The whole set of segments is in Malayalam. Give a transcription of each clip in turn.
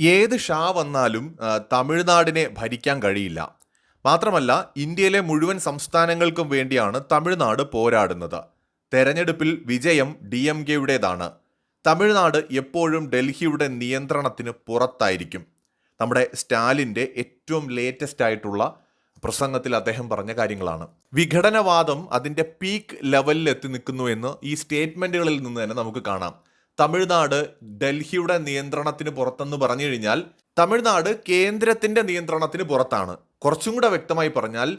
ഏത് ഷാ വന്നാലും തമിഴ്നാടിനെ ഭരിക്കാൻ കഴിയില്ല. മാത്രമല്ല ഇന്ത്യയിലെ മുഴുവൻ സംസ്ഥാനങ്ങൾക്കും വേണ്ടിയാണ് തമിഴ്നാട് പോരാടുന്നത്. തെരഞ്ഞെടുപ്പിൽ വിജയം DMKയുടേതാണ്. തമിഴ്നാട് എപ്പോഴും ഡൽഹിയുടെ നിയന്ത്രണത്തിന് പുറത്തായിരിക്കും. നമ്മുടെ സ്റ്റാലിൻ്റെ ഏറ്റവും ലേറ്റസ്റ്റ് ആയിട്ടുള്ള പ്രസംഗത്തിൽ അദ്ദേഹം പറഞ്ഞ കാര്യങ്ങളാണ്. വിഘടനവാദം അതിൻ്റെ പീക്ക് ലെവലിൽ എത്തി നിൽക്കുന്നു എന്ന് ഈ സ്റ്റേറ്റ്മെൻറ്റുകളിൽ നിന്ന് തന്നെ നമുക്ക് കാണാം. തമിഴ്നാട് ഡൽഹിയുടെ നിയന്ത്രണത്തിന് പുറത്തെന്ന് പറഞ്ഞു കഴിഞ്ഞാൽ തമിഴ്നാട് കേന്ദ്രത്തിന്റെ നിയന്ത്രണത്തിന് പുറത്താണ്. കുറച്ചും കൂടെ വ്യക്തമായി പറഞ്ഞാൽ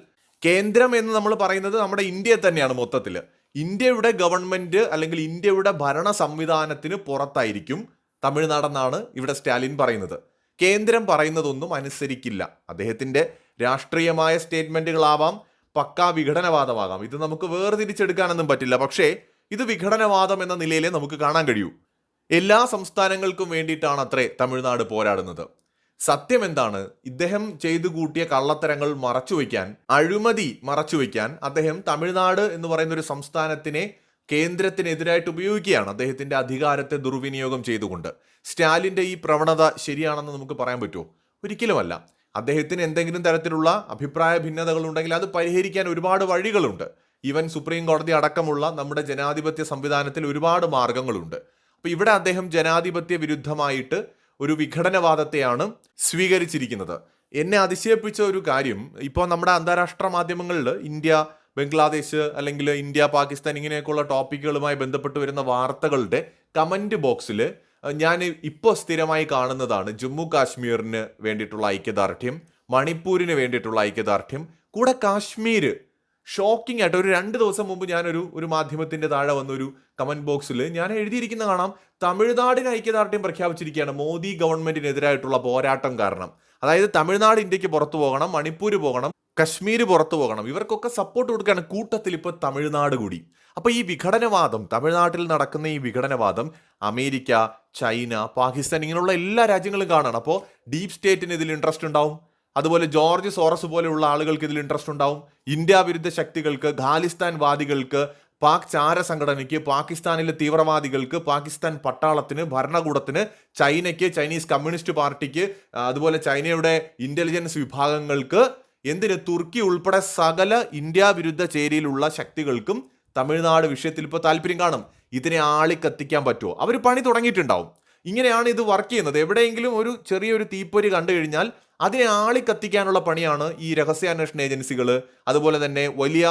കേന്ദ്രം എന്ന് നമ്മൾ പറയുന്നത് നമ്മുടെ ഇന്ത്യയെ തന്നെയാണ്. മൊത്തത്തിൽ ഇന്ത്യയുടെ ഗവൺമെന്റ് അല്ലെങ്കിൽ ഇന്ത്യയുടെ ഭരണ സംവിധാനത്തിന് പുറത്തായിരിക്കും തമിഴ്നാടെന്നാണ് ഇവിടെ സ്റ്റാലിൻ പറയുന്നത്. കേന്ദ്രം പറയുന്നതൊന്നും അനുസരിക്കില്ല. അദ്ദേഹത്തിന്റെ രാഷ്ട്രീയമായ സ്റ്റേറ്റ്മെന്റുകളാവാം, പക്കാ വിഘടനവാദമാകാം. ഇത് നമുക്ക് വേർതിരിച്ചെടുക്കാനൊന്നും പറ്റില്ല. പക്ഷേ ഇത് വിഘടനവാദം എന്ന നിലയിലേ നമുക്ക് കാണാൻ കഴിയൂ. എല്ലാ സംസ്ഥാനങ്ങൾക്കും വേണ്ടിയിട്ടാണ് അത്രേ തമിഴ്നാട് പോരാടുന്നത്. സത്യം എന്താണ്? ഇദ്ദേഹം ചെയ്തു കൂട്ടിയ കള്ളത്തരങ്ങൾ മറച്ചുവെക്കാൻ, അഴിമതി മറച്ചുവെക്കാൻ അദ്ദേഹം തമിഴ്നാട് എന്ന് പറയുന്ന ഒരു സംസ്ഥാനത്തിനെ കേന്ദ്രത്തിനെതിരായിട്ട് ഉപയോഗിക്കുകയാണ്. അദ്ദേഹത്തിന്റെ അധികാരത്തെ ദുർവിനിയോഗം ചെയ്തുകൊണ്ട്. സ്റ്റാലിന്റെ ഈ പ്രവണത ശരിയാണെന്ന് നമുക്ക് പറയാൻ പറ്റുമോ? ഒരിക്കലുമല്ല. അദ്ദേഹത്തിന് എന്തെങ്കിലും തരത്തിലുള്ള അഭിപ്രായ ഭിന്നതകൾ ഉണ്ടെങ്കിൽ അത് പരിഹരിക്കാൻ ഒരുപാട് വഴികളുണ്ട്. ഈവൻ സുപ്രീം കോടതി അടക്കമുള്ള നമ്മുടെ ജനാധിപത്യ സംവിധാനത്തിൽ ഒരുപാട് മാർഗങ്ങളുണ്ട്. അപ്പോൾ ഇവിടെ അദ്ദേഹം ജനാധിപത്യ വിരുദ്ധമായിട്ട് ഒരു വിഘടനവാദത്തെയാണ് സ്വീകരിച്ചിരിക്കുന്നത്. എന്നെ അതിശയിപ്പിച്ച ഒരു കാര്യം, ഇപ്പോൾ നമ്മുടെ അന്താരാഷ്ട്ര മാധ്യമങ്ങളിൽ ഇന്ത്യ ബംഗ്ലാദേശ് അല്ലെങ്കിൽ ഇന്ത്യ പാകിസ്ഥാൻ ഇങ്ങനെയൊക്കെയുള്ള ടോപ്പിക്കുകളുമായി ബന്ധപ്പെട്ട് വരുന്ന വാർത്തകളുടെ കമൻറ്റ് ബോക്സിൽ ഞാൻ ഇപ്പോൾ സ്ഥിരമായി കാണുന്നതാണ് ജമ്മു കാശ്മീരിന് വേണ്ടിയിട്ടുള്ള ഐക്യദാർഢ്യം, മണിപ്പൂരിന് വേണ്ടിയിട്ടുള്ള ഐക്യദാർഢ്യം, കൂടെ കാശ്മീർ. ഷോക്കിംഗ് ആയിട്ട് ഒരു 2 ദിവസം മുമ്പ് ഞാനൊരു മാധ്യമത്തിന്റെ താഴെ വന്നൊരു കമന്റ് ബോക്സിൽ ഞാൻ എഴുതിയിരിക്കുന്ന കാണാം, തമിഴ്നാടിന് ഐക്യദാർഢ്യം പ്രഖ്യാപിച്ചിരിക്കുകയാണ് മോദി ഗവൺമെന്റിനെതിരായിട്ടുള്ള പോരാട്ടം കാരണം. അതായത് തമിഴ്നാട് ഇന്ത്യക്ക് പുറത്തു പോകണം, മണിപ്പൂർ പോകണം, കശ്മീർ പുറത്തു പോകണം, ഇവർക്കൊക്കെ സപ്പോർട്ട് കൊടുക്കുകയാണ്. കൂട്ടത്തിൽ ഇപ്പോൾ തമിഴ്നാട് കൂടി. അപ്പൊ ഈ വിഘടനവാദം, തമിഴ്നാട്ടിൽ നടക്കുന്ന ഈ വിഘടനവാദം അമേരിക്ക, ചൈന, പാകിസ്ഥാൻ ഇങ്ങനെയുള്ള എല്ലാ രാജ്യങ്ങളും കാണണം. അപ്പോൾ ഡീപ് സ്റ്റേറ്റിന് ഇതിൽ ഇൻട്രസ്റ്റ് ഉണ്ടാവും. അതുപോലെ ജോർജ് സോറസ് പോലെയുള്ള ആളുകൾക്ക് ഇതിൽ ഇൻട്രസ്റ്റ് ഉണ്ടാവും. ഇന്ത്യ വിരുദ്ധ ശക്തികൾക്ക്, ഖാലിസ്ഥാൻ വാദികൾക്ക്, പാക് ചാര സംഘടനയ്ക്ക്, പാകിസ്ഥാനിലെ തീവ്രവാദികൾക്ക്, പാകിസ്ഥാൻ പട്ടാളത്തിന്, ഭരണകൂടത്തിന്, ചൈനയ്ക്ക്, ചൈനീസ് കമ്മ്യൂണിസ്റ്റ് പാർട്ടിക്ക്, അതുപോലെ ചൈനയുടെ ഇന്റലിജൻസ് വിഭാഗങ്ങൾക്ക്, എന്തിന് തുർക്കി ഉൾപ്പെടെ സകല ഇന്ത്യ വിരുദ്ധ ചേരിയിലുള്ള ശക്തികൾക്കും തമിഴ്നാട് വിഷയത്തിൽ ഇപ്പോൾ താല്പര്യം കാണും. ഇതിനെ ആളിക്കത്തിക്കാൻ പറ്റുമോ? അവർ പണി തുടങ്ങിയിട്ടുണ്ടാവും. ഇങ്ങനെയാണ് ഇത് വർക്ക് ചെയ്യുന്നത്. എവിടെയെങ്കിലും ഒരു ചെറിയൊരു തീപ്പൊരി കണ്ടു കഴിഞ്ഞാൽ അതിനെ ആളിക്കത്തിക്കാനുള്ള പണിയാണ് ഈ രഹസ്യാന്വേഷണ ഏജൻസികൾ, അതുപോലെ തന്നെ വലിയ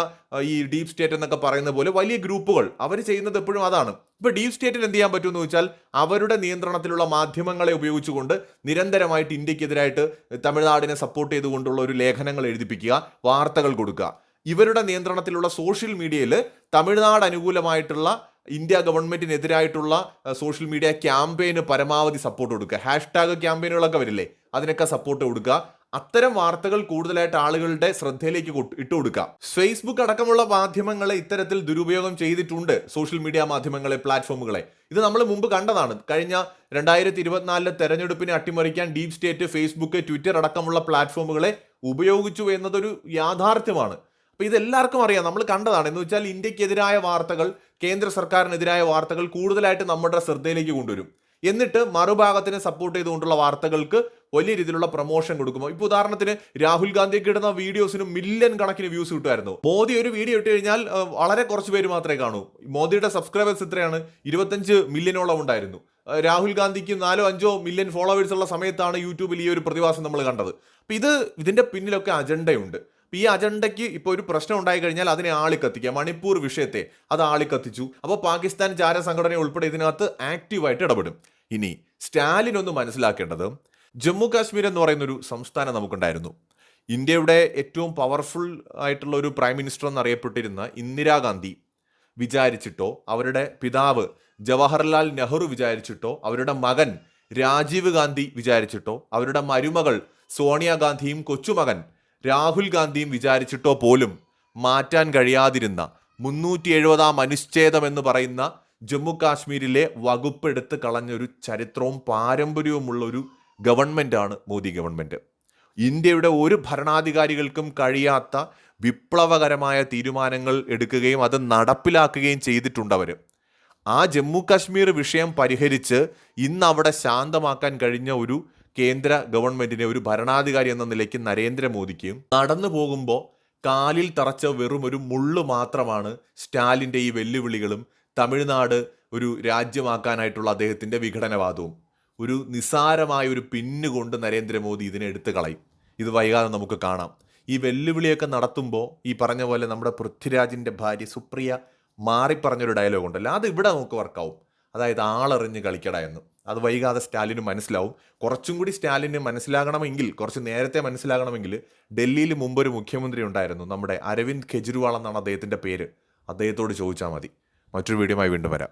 ഈ ഡീപ് സ്റ്റേറ്റ് എന്നൊക്കെ പറയുന്ന പോലെ വലിയ ഗ്രൂപ്പുകൾ അവർ ചെയ്യുന്നത് എപ്പോഴും അതാണ്. ഇപ്പോൾ ഡീപ് സ്റ്റേറ്റിന് എന്ത് ചെയ്യാൻ പറ്റുമെന്ന് വെച്ചാൽ അവരുടെ നിയന്ത്രണത്തിലുള്ള മാധ്യമങ്ങളെ ഉപയോഗിച്ചുകൊണ്ട് നിരന്തരമായിട്ട് ഇന്ത്യക്കെതിരായിട്ട് തമിഴ്നാടിനെ സപ്പോർട്ട് ചെയ്തുകൊണ്ടുള്ള ഒരു ലേഖനങ്ങൾ എഴുതിപ്പിക്കുക, വാർത്തകൾ കൊടുക്കുക. ഇവരുടെ നിയന്ത്രണത്തിലുള്ള സോഷ്യൽ മീഡിയയിൽ തമിഴ്നാട് അനുകൂലമായിട്ടുള്ള ഇന്ത്യ ഗവൺമെന്റിനെതിരായിട്ടുള്ള സോഷ്യൽ മീഡിയ ക്യാമ്പയിന് പരമാവധി സപ്പോർട്ട് കൊടുക്കുക. #ക്യാമ്പയിനുകളൊക്കെ വരില്ലേ, അതിനൊക്കെ സപ്പോർട്ട് കൊടുക്കുക. അത്തരം വാർത്തകൾ കൂടുതലായിട്ട് ആളുകളുടെ ശ്രദ്ധയിലേക്ക് ഇട്ടു കൊടുക്കുക. ഫേസ്ബുക്ക് അടക്കമുള്ള മാധ്യമങ്ങളെ ഇത്തരത്തിൽ ദുരുപയോഗം ചെയ്തിട്ടുണ്ട്. സോഷ്യൽ മീഡിയ മാധ്യമങ്ങളെ, പ്ലാറ്റ്ഫോമുകളെ. ഇത് നമ്മൾ മുമ്പ് കണ്ടതാണ്. കഴിഞ്ഞ 2024 തെരഞ്ഞെടുപ്പിനെ അട്ടിമറിക്കാൻ ഡീപ് സ്റ്റേറ്റ് ഫേസ്ബുക്ക്, ട്വിറ്റർ അടക്കമുള്ള പ്ലാറ്റ്ഫോമുകളെ ഉപയോഗിച്ചു എന്നതൊരു യാഥാർത്ഥ്യമാണ്. അപ്പോൾ ഇതെല്ലാവർക്കും അറിയാം, നമ്മൾ കണ്ടതാണ്. എന്ന് വെച്ചാൽ ഇന്ത്യക്കെതിരായ വാർത്തകൾ, കേന്ദ്ര സർക്കാരിനെതിരായ വാർത്തകൾ കൂടുതലായിട്ട് നമ്മുടെ ശ്രദ്ധയിലേക്ക് കൊണ്ടുവരും. എന്നിട്ട് മറുഭാഗത്തിനെ സപ്പോർട്ട് ചെയ്തുകൊണ്ടുള്ള വാർത്തകൾക്ക് വലിയ രീതിയിലുള്ള പ്രൊമോഷൻ കൊടുക്കുമ്പോൾ, ഇപ്പോൾ ഉദാഹരണത്തിന് രാഹുൽ ഗാന്ധിയൊക്കെ ഇടുന്ന വീഡിയോസിന് മില്യൺ കണക്കിന് വ്യൂസ് കിട്ടുമായിരുന്നു. മോദി ഒരു വീഡിയോ ഇട്ട് കഴിഞ്ഞാൽ വളരെ കുറച്ച് പേര് മാത്രമേ കാണൂ. മോദിയുടെ സബ്സ്ക്രൈബേഴ്സ് എത്രയാണ്? 25 മില്യണോളം ഉണ്ടായിരുന്നു. രാഹുൽ ഗാന്ധിക്ക് 4-5 മില്യൺ ഫോളോവേഴ്സ് ഉള്ള സമയത്താണ് യൂട്യൂബിൽ ഈ ഒരു പ്രതിഭാസം നമ്മൾ കണ്ടത്. അപ്പോൾ ഇതിന്റെ പിന്നിലൊക്കെ അജണ്ടയുണ്ട്. ഈ അജണ്ടയ്ക്ക് ഇപ്പോൾ ഒരു പ്രശ്നം ഉണ്ടായി കഴിഞ്ഞാൽ അതിനെ ആളിക്കത്തിക്കുക. മണിപ്പൂർ വിഷയത്തെ അത് ആളിക്കത്തിച്ചു. അപ്പോൾ പാകിസ്ഥാൻ ചാര സംഘടന ഉൾപ്പെടെ ഇതിനകത്ത് ആക്റ്റീവായിട്ട് ഇടപെടും. ഇനി സ്റ്റാലിൻ ഒന്ന് മനസ്സിലാക്കേണ്ടത്, ജമ്മു കാശ്മീർ എന്ന് പറയുന്നൊരു സംസ്ഥാനം നമുക്കുണ്ടായിരുന്നു. ഇന്ത്യയുടെ ഏറ്റവും പവർഫുൾ ആയിട്ടുള്ള ഒരു പ്രൈം മിനിസ്റ്റർ എന്നറിയപ്പെട്ടിരുന്ന ഇന്ദിരാഗാന്ധി വിചാരിച്ചിട്ടോ, അവരുടെ പിതാവ് ജവഹർലാൽ നെഹ്റു വിചാരിച്ചിട്ടോ, അവരുടെ മകൻ രാജീവ് ഗാന്ധി വിചാരിച്ചിട്ടോ, അവരുടെ മരുമകൾ സോണിയാഗാന്ധിയും കൊച്ചുമകൻ രാഹുൽ ഗാന്ധിയും വിചാരിച്ചിട്ടോ പോലും മാറ്റാൻ കഴിയാതിരുന്ന 370-ാം അനുച്ഛേദം എന്ന് പറയുന്ന ജമ്മു കാശ്മീരിലെ വകുപ്പ് എടുത്ത് കളഞ്ഞൊരു ചരിത്രവും പാരമ്പര്യവുമുള്ള ഒരു ഗവൺമെൻറ്റാണ് മോദി ഗവൺമെൻറ്. ഇന്ത്യയുടെ ഒരു ഭരണാധികാരികൾക്കും കഴിയാത്ത വിപ്ലവകരമായ തീരുമാനങ്ങൾ എടുക്കുകയും അത് നടപ്പിലാക്കുകയും ചെയ്തിട്ടുണ്ട് അവർ. ആ ജമ്മു കാശ്മീർ വിഷയം പരിഹരിച്ച് ഇന്ന് അവിടെ ശാന്തമാക്കാൻ കഴിഞ്ഞ ഒരു കേന്ദ്ര ഗവൺമെന്റിനെ, ഒരു ഭരണാധികാരി എന്ന നിലയ്ക്ക് നരേന്ദ്രമോദിക്ക് നടന്നു പോകുമ്പോൾ കാലിൽ തറച്ച വെറും ഒരു മുള്ളു മാത്രമാണ് സ്റ്റാലിൻ്റെ ഈ വെല്ലുവിളികളും തമിഴ്നാട് ഒരു രാജ്യമാക്കാനായിട്ടുള്ള അദ്ദേഹത്തിൻ്റെ വിഘടനവാദവും. ഒരു നിസ്സാരമായ ഒരു പിന്നുകൊണ്ട് നരേന്ദ്രമോദി ഇതിനെ എടുത്തു കളയും. ഇത് വൈകാതെ നമുക്ക് കാണാം. ഈ വെല്ലുവിളിയൊക്കെ നടത്തുമ്പോൾ ഈ പറഞ്ഞ പോലെ നമ്മുടെ പൃഥ്വിരാജിൻ്റെ ഭാര്യ സുപ്രിയ മാറിപ്പറഞ്ഞൊരു ഡയലോഗ് ഉണ്ടല്ലോ, അത് ഇവിടെ നമുക്ക് വർക്കാവും. അതായത് ആളെറിഞ്ഞ് കളിക്കട എന്ന്. അത് വൈകാതെ സ്റ്റാലിന് മനസ്സിലാവും. കുറച്ചും കൂടി സ്റ്റാലിന് മനസ്സിലാകണമെങ്കിൽ, കുറച്ച് നേരത്തെ മനസ്സിലാകണമെങ്കിൽ, ഡൽഹിയിൽ മുമ്പൊരു മുഖ്യമന്ത്രി ഉണ്ടായിരുന്നു, നമ്മുടെ അരവിന്ദ് കെജ്രിവാൾ എന്നാണ് അദ്ദേഹത്തിൻ്റെ പേര്. അദ്ദേഹത്തോട് ചോദിച്ചാൽ മതി. മറ്റൊരു വീഡിയോയുമായി വീണ്ടും വരാം.